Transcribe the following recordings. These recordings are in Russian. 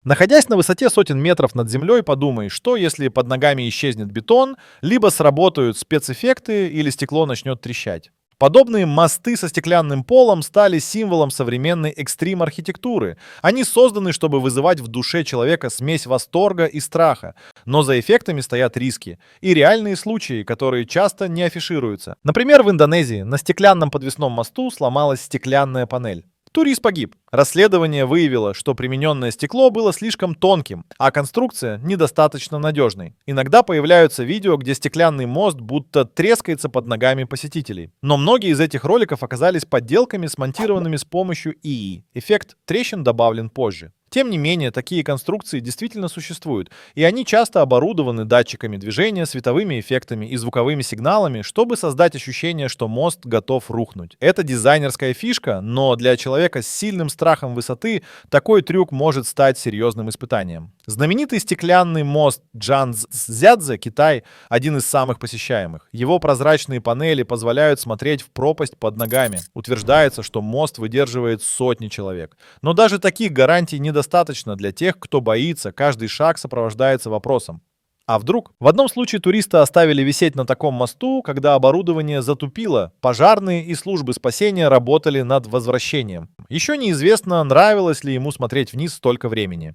Находясь на высоте сотен метров над землей, подумай, что если под ногами исчезнет бетон, либо сработают спецэффекты или стекло начнет трещать. Подобные мосты со стеклянным полом стали символом современной экстрим-архитектуры. Они созданы, чтобы вызывать в душе человека смесь восторга и страха. Но за эффектами стоят риски и реальные случаи, которые часто не афишируются. Например, в Индонезии на стеклянном подвесном мосту сломалась стеклянная панель. Турист погиб. Расследование выявило, что примененное стекло было слишком тонким, а конструкция недостаточно надежной. Иногда появляются видео, где стеклянный мост будто трескается под ногами посетителей. Но многие из этих роликов оказались подделками, смонтированными с помощью ИИ. Эффект трещин добавлен позже. Тем не менее, такие конструкции действительно существуют, и они часто оборудованы датчиками движения, световыми эффектами и звуковыми сигналами, чтобы создать ощущение, что мост готов рухнуть. Это дизайнерская фишка, но для человека с сильным страхом высоты такой трюк может стать серьезным испытанием. Знаменитый стеклянный мост Чжанцзядзе, Китай, один из самых посещаемых. Его прозрачные панели позволяют смотреть в пропасть под ногами. Утверждается, что мост выдерживает сотни человек. Но даже таких гарантий недостаточно для тех, кто боится, каждый шаг сопровождается вопросом: а вдруг? В одном случае туриста оставили висеть на таком мосту, когда оборудование затупило. Пожарные и службы спасения работали над возвращением. Еще неизвестно, нравилось ли ему смотреть вниз столько времени.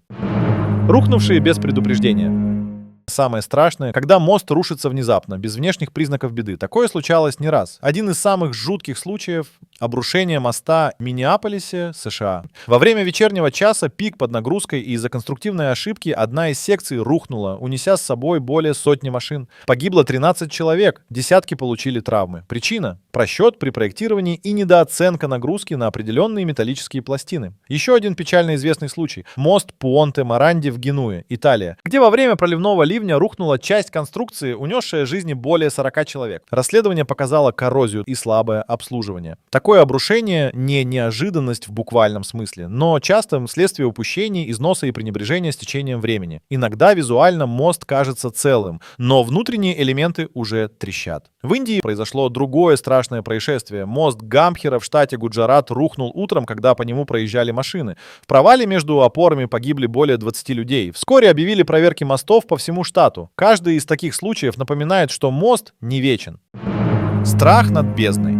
Рухнувшие без предупреждения. Самое страшное, когда мост рушится внезапно, без внешних признаков беды. Такое случалось не раз. Один из самых жутких случаев — обрушение моста в Миннеаполисе, США. Во время вечернего часа, пик под нагрузкой, и из-за конструктивной ошибки одна из секций рухнула, унеся с собой более сотни машин. Погибло 13 человек, десятки получили травмы. Причина — просчет при проектировании и недооценка нагрузки на определенные металлические пластины. Еще один печально известный случай — мост Пуонте-Моранди в Генуе, Италия, где во время проливного ливня рухнула часть конструкции, унесшая жизни более 40 человек. Расследование показало коррозию и слабое обслуживание. Такое обрушение не неожиданность в буквальном смысле, но часто следствие упущений, износа и пренебрежения с течением времени. Иногда визуально мост кажется целым, но внутренние элементы уже трещат. В Индии произошло другое страшное происшествие. Мост Гамбхира в штате Гуджарат рухнул утром, когда по нему проезжали машины. В провале между опорами погибли более 20 людей. Вскоре объявили проверки мостов по всему штату. Каждый из таких случаев напоминает, что мост не вечен. Страх над бездной.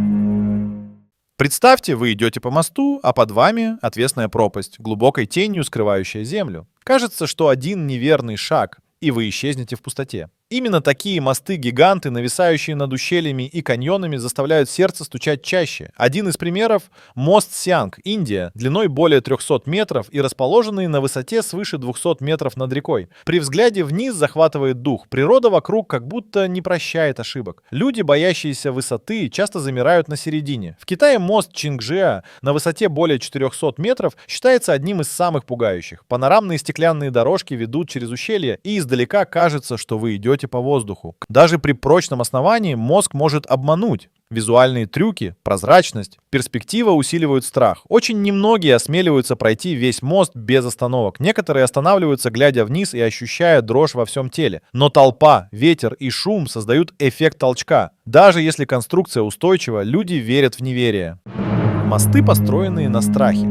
Представьте, вы идете по мосту, а под вами отвесная пропасть, глубокой тенью скрывающая землю. Кажется, что один неверный шаг, и вы исчезнете в пустоте. Именно такие мосты-гиганты, нависающие над ущельями и каньонами, заставляют сердце стучать чаще. Один из примеров — мост Сианг, Индия, длиной более 300 метров и расположенный на высоте свыше 200 метров над рекой. При взгляде вниз захватывает дух. Природа вокруг как будто не прощает ошибок. Люди, боящиеся высоты, часто замирают на середине. В Китае мост Чингжиа на высоте более 400 метров считается одним из самых пугающих. Панорамные стеклянные дорожки ведут через ущелье, и издалека кажется, что вы идете по воздуху. Даже при прочном основании мозг может обмануть. Визуальные трюки, прозрачность, перспектива усиливают страх. Очень немногие осмеливаются пройти весь мост без остановок. Некоторые останавливаются, глядя вниз и ощущая дрожь во всем теле. Но толпа, ветер и шум создают эффект толчка. Даже если конструкция устойчива, люди верят в неверие. Мосты, построенные на страхе.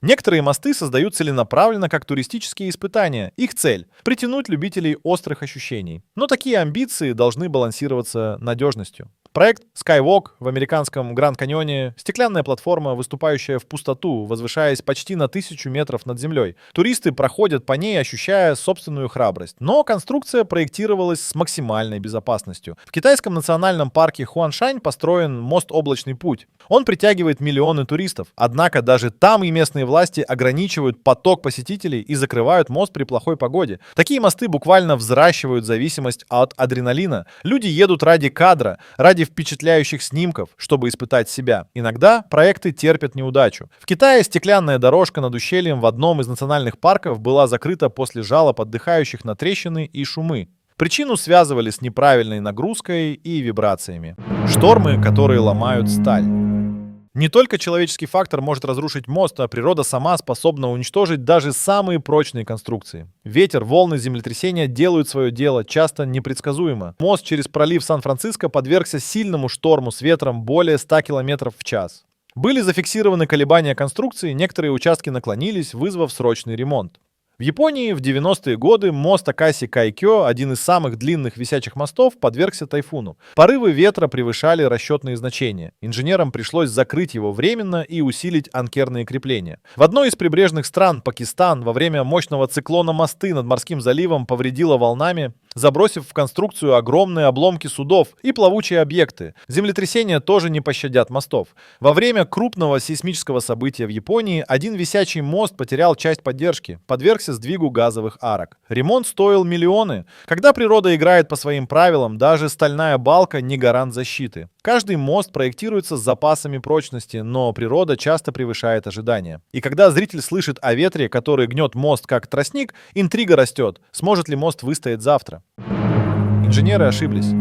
Некоторые мосты создают целенаправленно как туристические испытания. Их цель — притянуть любителей острых ощущений. Но такие амбиции должны балансироваться надежностью. Проект Skywalk в американском Гранд-Каньоне — стеклянная платформа, выступающая в пустоту, возвышаясь почти на 1000 метров над землей. Туристы проходят по ней, ощущая собственную храбрость. Но конструкция проектировалась с максимальной безопасностью. В китайском национальном парке Хуаншань построен мост «Облачный путь». Он притягивает миллионы туристов. Однако даже там и местные власти ограничивают поток посетителей и закрывают мост при плохой погоде. Такие мосты буквально взращивают зависимость от адреналина. Люди едут ради кадра, ради впечатляющих снимков, чтобы испытать себя. Иногда проекты терпят неудачу. В Китае стеклянная дорожка над ущельем в одном из национальных парков была закрыта после жалоб отдыхающих на трещины и шумы. Причину связывали с неправильной нагрузкой и вибрациями. Штормы, которые ломают сталь. Не только человеческий фактор может разрушить мост, а природа сама способна уничтожить даже самые прочные конструкции. Ветер, волны, землетрясения делают свое дело, часто непредсказуемо. Мост через пролив Сан-Франциско подвергся сильному шторму с ветром более 100 км в час. Были зафиксированы колебания конструкции, некоторые участки наклонились, вызвав срочный ремонт. В Японии в 90-е годы мост Акаси Кайкё, один из самых длинных висячих мостов, подвергся тайфуну. Порывы ветра превышали расчетные значения. Инженерам пришлось закрыть его временно и усилить анкерные крепления. В одной из прибрежных стран, Пакистан, во время мощного циклона мосты над морским заливом повредило волнами, забросив в конструкцию огромные обломки судов и плавучие объекты. Землетрясения тоже не пощадят мостов. Во время крупного сейсмического события в Японии один висячий мост потерял часть поддержки, подвергся сдвигу газовых арок. Ремонт стоил миллионы. Когда природа играет по своим правилам, даже стальная балка не гарант защиты. Каждый мост проектируется с запасами прочности, но природа часто превышает ожидания. И когда зритель слышит о ветре, который гнет мост как тростник, интрига растет. Сможет ли мост выстоять завтра? Инженеры ошиблись.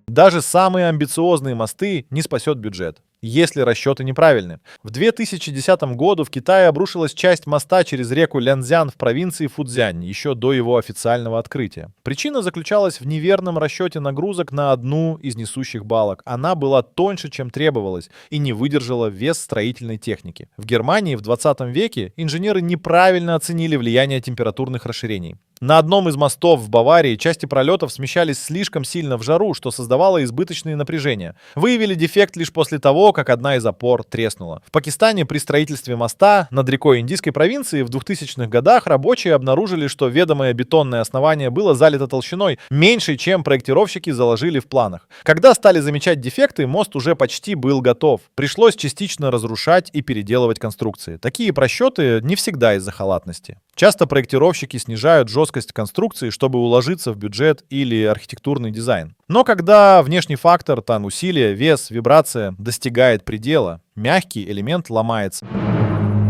Даже самые амбициозные мосты не спасет бюджет, если расчеты неправильны. В 2010 году в Китае обрушилась часть моста через реку Лянцзян в провинции Фуцзянь, еще до его официального открытия. Причина заключалась в неверном расчете нагрузок на одну из несущих балок. Она была тоньше, чем требовалось, и не выдержала вес строительной техники. В Германии в 20 веке инженеры неправильно оценили влияние температурных расширений. На одном из мостов в Баварии части пролетов смещались слишком сильно в жару, что создавало избыточные напряжения. Выявили дефект лишь после того, как одна из опор треснула. В Пакистане при строительстве моста над рекой Индийской провинции в 2000-х годах рабочие обнаружили, что ведомое бетонное основание было залито толщиной меньшей, чем проектировщики заложили в планах. Когда стали замечать дефекты, мост уже почти был готов. Пришлось частично разрушать и переделывать конструкции. Такие просчеты не всегда из-за халатности. Часто проектировщики снижают жесткость конструкции, чтобы уложиться в бюджет или архитектурный дизайн. Но когда внешний фактор, там усилие, вес, вибрация достигает предела, мягкий элемент ломается.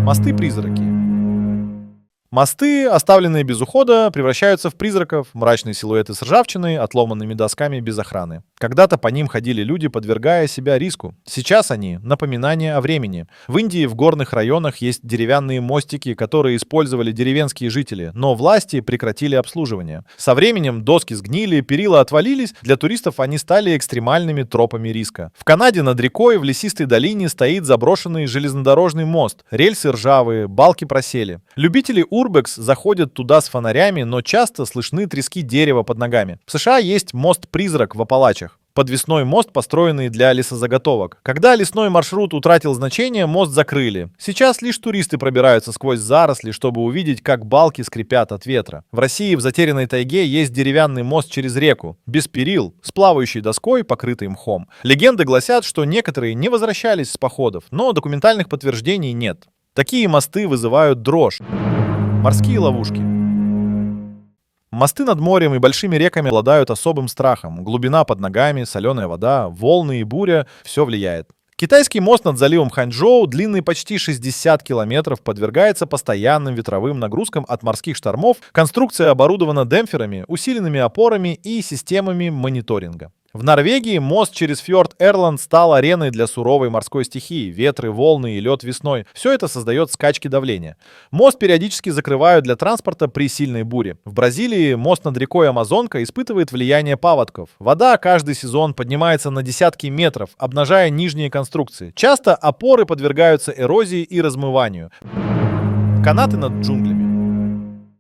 Мосты-призраки. Мосты, оставленные без ухода, превращаются в призраков, мрачные силуэты с ржавчиной, отломанными досками без охраны. Когда-то по ним ходили люди, подвергая себя риску. Сейчас они — напоминание о времени. В Индии в горных районах есть деревянные мостики, которые использовали деревенские жители, но власти прекратили обслуживание. Со временем доски сгнили, перила отвалились, для туристов они стали экстремальными тропами риска. В Канаде над рекой в лесистой долине стоит заброшенный железнодорожный мост. Рельсы ржавые, балки просели. Любители Урбекс заходят туда с фонарями, но часто слышны трески дерева под ногами. В США есть мост-призрак в Апалачах. Подвесной мост, построенный для лесозаготовок. Когда лесной маршрут утратил значение, мост закрыли. Сейчас лишь туристы пробираются сквозь заросли, чтобы увидеть, как балки скрипят от ветра. В России в затерянной тайге есть деревянный мост через реку, без перил, с плавающей доской, покрытой мхом. Легенды гласят, что некоторые не возвращались с походов, но документальных подтверждений нет. Такие мосты вызывают дрожь. Морские ловушки. Мосты над морем и большими реками обладают особым страхом. Глубина под ногами, соленая вода, волны и буря — все влияет. Китайский мост над заливом Ханчжоу, длинный почти 60 километров, подвергается постоянным ветровым нагрузкам от морских штормов. Конструкция оборудована демпферами, усиленными опорами и системами мониторинга. В Норвегии мост через фьорд Эрланд стал ареной для суровой морской стихии. Ветры, волны и лед весной. Все это создает скачки давления. Мост периодически закрывают для транспорта при сильной буре. В Бразилии мост над рекой Амазонка испытывает влияние паводков. Вода каждый сезон поднимается на десятки метров, обнажая нижние конструкции. Часто опоры подвергаются эрозии и размыванию. Канаты над джунглями.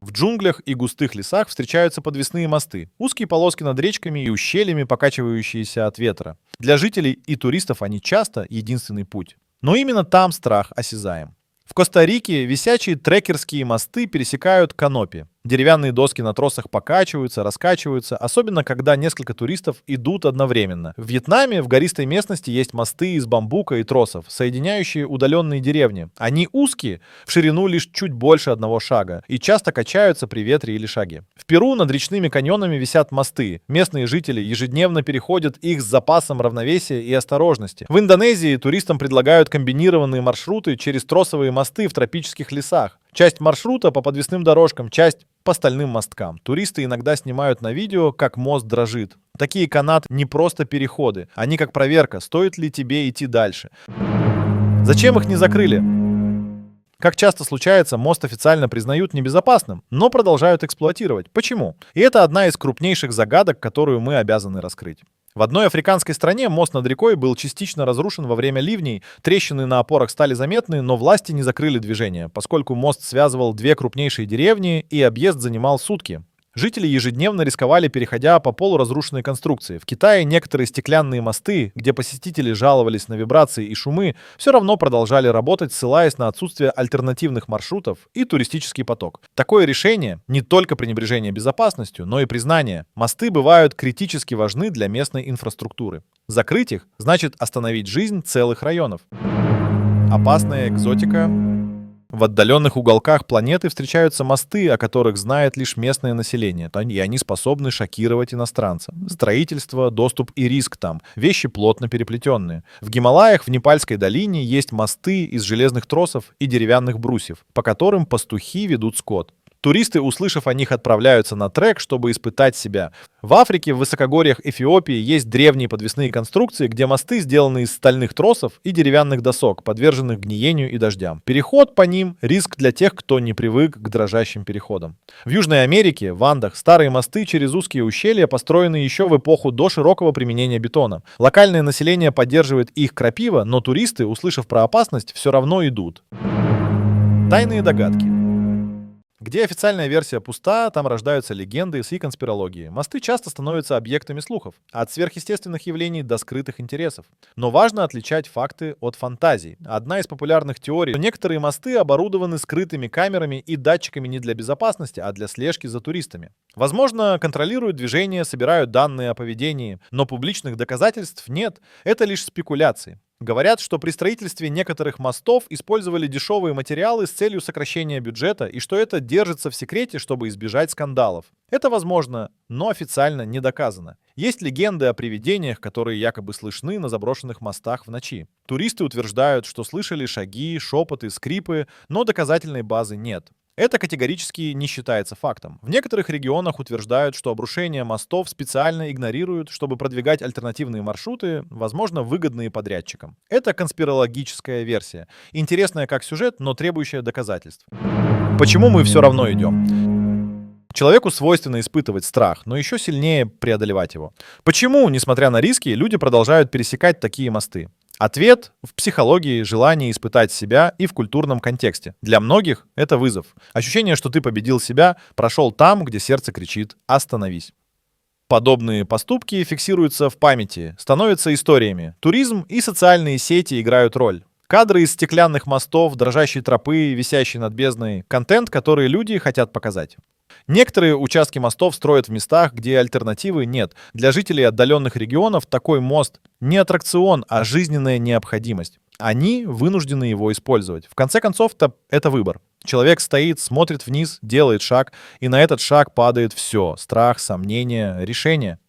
В джунглях и густых лесах встречаются подвесные мосты, узкие полоски над речками и ущельями, покачивающиеся от ветра. Для жителей и туристов они часто единственный путь. Но именно там страх осязаем. В Коста-Рике висячие трекерские мосты пересекают канопи. Деревянные доски на тросах покачиваются, раскачиваются, особенно когда несколько туристов идут одновременно. В Вьетнаме в гористой местности есть мосты из бамбука и тросов, соединяющие удаленные деревни. Они узкие, в ширину лишь чуть больше одного шага, и часто качаются при ветре или шаге. В Перу над речными каньонами висят мосты. Местные жители ежедневно переходят их с запасом равновесия и осторожности. В Индонезии туристам предлагают комбинированные маршруты через тросовые мосты в тропических лесах. Часть маршрута по подвесным дорожкам, часть по стальным мосткам. Туристы иногда снимают на видео, как мост дрожит. Такие канаты не просто переходы, они как проверка, стоит ли тебе идти дальше. Зачем их не закрыли? Как часто случается, мост официально признают небезопасным, но продолжают эксплуатировать. Почему? И это одна из крупнейших загадок, которую мы обязаны раскрыть. В одной африканской стране мост над рекой был частично разрушен во время ливней, трещины на опорах стали заметны, но власти не закрыли движение, поскольку мост связывал две крупнейшие деревни и объезд занимал сутки. Жители ежедневно рисковали, переходя по полуразрушенной конструкции. В Китае некоторые стеклянные мосты, где посетители жаловались на вибрации и шумы, все равно продолжали работать, ссылаясь на отсутствие альтернативных маршрутов и туристический поток. Такое решение не только пренебрежение безопасностью, но и признание. Мосты бывают критически важны для местной инфраструктуры. Закрыть их значит остановить жизнь целых районов. Опасная экзотика. В отдаленных уголках планеты встречаются мосты, о которых знает лишь местное население, и они способны шокировать иностранца. Строительство, доступ и риск там. Вещи плотно переплетенные. В Гималаях, в Непальской долине есть мосты из железных тросов и деревянных брусьев, по которым пастухи ведут скот. Туристы, услышав о них, отправляются на трек, чтобы испытать себя. В Африке, в высокогорьях Эфиопии есть древние подвесные конструкции, где мосты сделаны из стальных тросов и деревянных досок, подверженных гниению и дождям. Переход по ним — риск для тех, кто не привык к дрожащим переходам. В Южной Америке, в Андах, старые мосты через узкие ущелья построены еще в эпоху до широкого применения бетона. Локальное население поддерживает их крапива, но туристы, услышав про опасность, все равно идут. Тайные догадки. Где официальная версия пуста, там рождаются легенды и конспирологии. Мосты часто становятся объектами слухов, от сверхъестественных явлений до скрытых интересов. Но важно отличать факты от фантазий. Одна из популярных теорий, что некоторые мосты оборудованы скрытыми камерами и датчиками не для безопасности, а для слежки за туристами. Возможно, контролируют движение, собирают данные о поведении, но публичных доказательств нет, это лишь спекуляции. Говорят, что при строительстве некоторых мостов использовали дешевые материалы с целью сокращения бюджета и что это держится в секрете, чтобы избежать скандалов. Это возможно, но официально не доказано. Есть легенды о привидениях, которые якобы слышны на заброшенных мостах в ночи. Туристы утверждают, что слышали шаги, шепоты, скрипы, но доказательной базы нет. Это категорически не считается фактом. В некоторых регионах утверждают, что обрушение мостов специально игнорируют, чтобы продвигать альтернативные маршруты, возможно, выгодные подрядчикам. Это конспирологическая версия. Интересная как сюжет, но требующая доказательств. Почему мы все равно идем? Человеку свойственно испытывать страх, но еще сильнее преодолевать его. Почему, несмотря на риски, люди продолжают пересекать такие мосты? Ответ в психологии, желании испытать себя и в культурном контексте. Для многих это вызов. Ощущение, что ты победил себя, прошел там, где сердце кричит «остановись». Подобные поступки фиксируются в памяти, становятся историями. Туризм и социальные сети играют роль. Кадры из стеклянных мостов, дрожащей тропы, висящей над бездной. Контент, который люди хотят показать. Некоторые участки мостов строят в местах, где альтернативы нет. Для жителей отдаленных регионов такой мост не аттракцион, а жизненная необходимость. Они вынуждены его использовать. В конце концов, это выбор. Человек стоит, смотрит вниз, делает шаг, и на этот шаг падает все: страх, сомнения, решение.